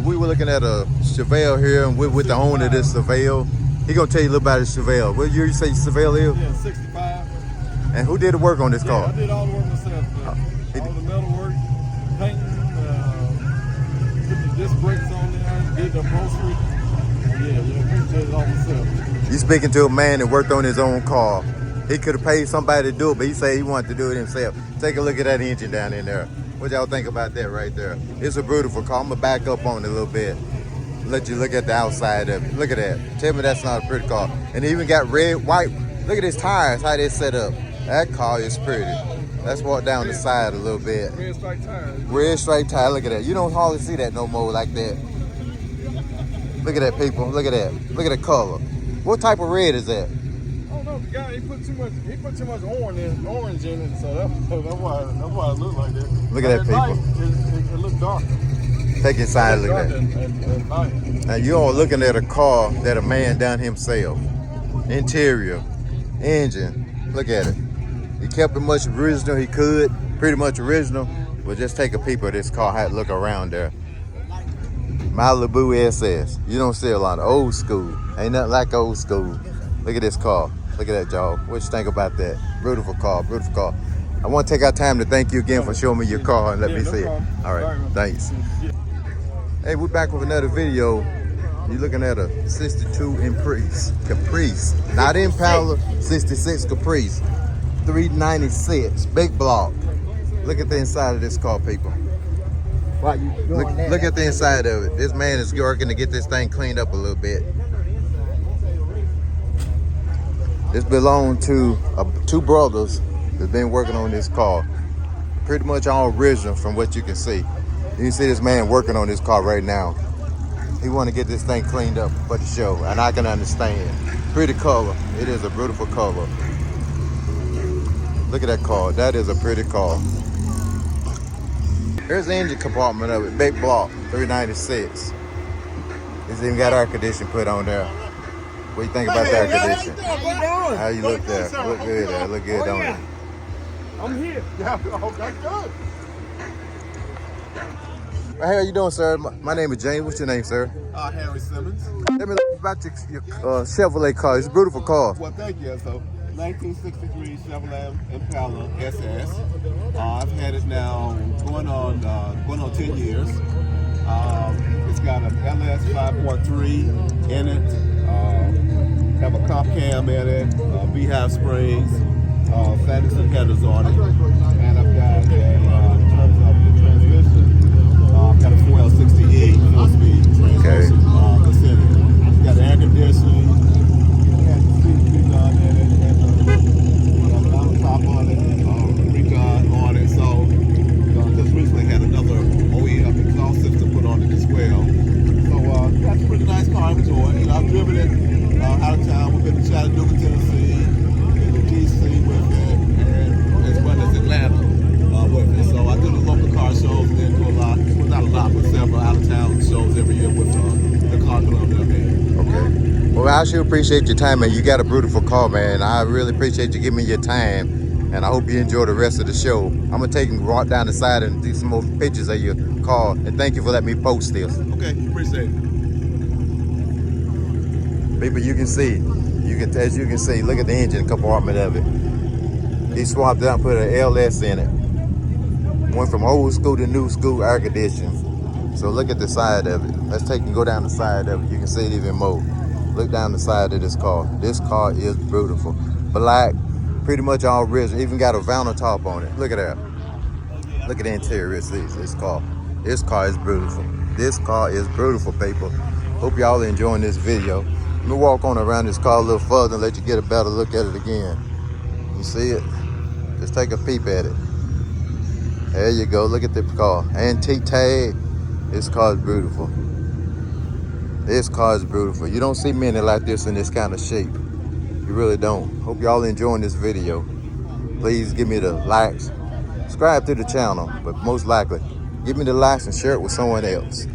we were looking at a Chevelle here, and we're with the owner of this Chevelle. He gonna tell you a little about his Chevelle. What year you say Chevelle is? Yeah, 65. And who did the work on this car? I did all the work myself. All the metal work, painting, put the disc brakes on there, did the upholstery. Yeah, we did it all myself. You speaking to a man that worked on his own car. He could have paid somebody to do it, but he said he wanted to do it himself. Take a look at that engine down in there. What y'all think about that right there? It's a beautiful car. I'm gonna back up on it a little bit. Let you look at the outside of it. Look at that. Tell me that's not a pretty car. And it even got red, white. Look at his tires, how they set up. That car is pretty. Let's walk down the side a little bit. Red stripe tires. Red stripe tire, look at that. You don't hardly see that no more like that. Look at that, people. Look at that. Look at the color. What type of red is that? I don't know. The guy, he put too much orange in it, so that's why it looked like that. Look at that, people. It looked dark. Take it inside, look at that. Now you all looking at a car that a man done himself. Interior, engine, look at it. He kept it much original he could, pretty much original. But just take a peep of this car, have a look around there. Malibu SS. You don't see a lot of old school. Ain't nothing like old school. Look at this car. Look at that, y'all. What you think about that? Beautiful car, beautiful car. I want to take our time to thank you again for showing me your car and let me see it. All right, thanks. Hey, we're back with another video. You're looking at a 62 Caprice. Not Impala, 66 Caprice. 396, big block. Look at the inside of this car, people. Look at the inside of it. This man is working to get this thing cleaned up a little bit. This belonged to two brothers that's been working on this car. Pretty much all original from what you can see. You can see this man working on this car right now. He want to get this thing cleaned up for the show, and I can understand. Pretty color. It is a beautiful color. Look at that car. That is a pretty car. Here's the engine compartment of it. Big block, 396. It's even got air conditioning put on there. What do you think about the air conditioning? How you look there? Look good there. Look good, don't it? I'm here. Yeah, that's good. How are you doing, sir? My name is James. What's your name, sir? Harry Simmons. Tell me about your Chevrolet car. It's a beautiful car. Well, thank you. So, 1963 Chevrolet Impala SS. I've had it now going on 10 years. It's got an LS 5.3 in it. Have a comp cam in it. Beehive springs. Sanderson headers on it. And I've got in terms of the transmission. I've got a 4L68 4-speed transmission. It's got air conditioning. Had the seats redone in it. And top on it. Redone on it. So just recently had another OEM exhaust system put on it as well. So that's a pretty nice car. I enjoy it. I've driven it out of town. We've been to Chattanooga, Tennessee, in the DC with it, and as well as Atlanta with it. So I do the local car shows and then do a lot, well not a lot, but several out of town shows every year with the car club that I'm in. Okay. Well, I sure appreciate your time, man. You got a beautiful car, man. I really appreciate you giving me your time. And I hope you enjoy the rest of the show. I'm gonna take and walk down the side and do some more pictures of your car. And thank you for letting me post this. Okay, appreciate it. People, you can see, as you can see, look at the engine compartment of it. He swapped it out and put an LS in it. Went from old school to new school air conditioning. So look at the side of it. Let's take and go down the side of it. You can see it even more. Look down the side of this car. This car is beautiful. Black, pretty much all original. Even got a vinyl top on it. Look at that. Look at the interior of this car. This car is beautiful. This car is beautiful, people. Hope y'all are enjoying this video. Let me walk on around this car a little further and let you get a better look at it again. You see it? Just take a peep at it. There you go. Look at the car. Antique tag. This car is beautiful. This car is beautiful. You don't see many like this in this kind of shape. You really don't. Hope y'all enjoying this video. Please give me the likes. Subscribe to the channel, but most likely, give me the likes and share it with someone else.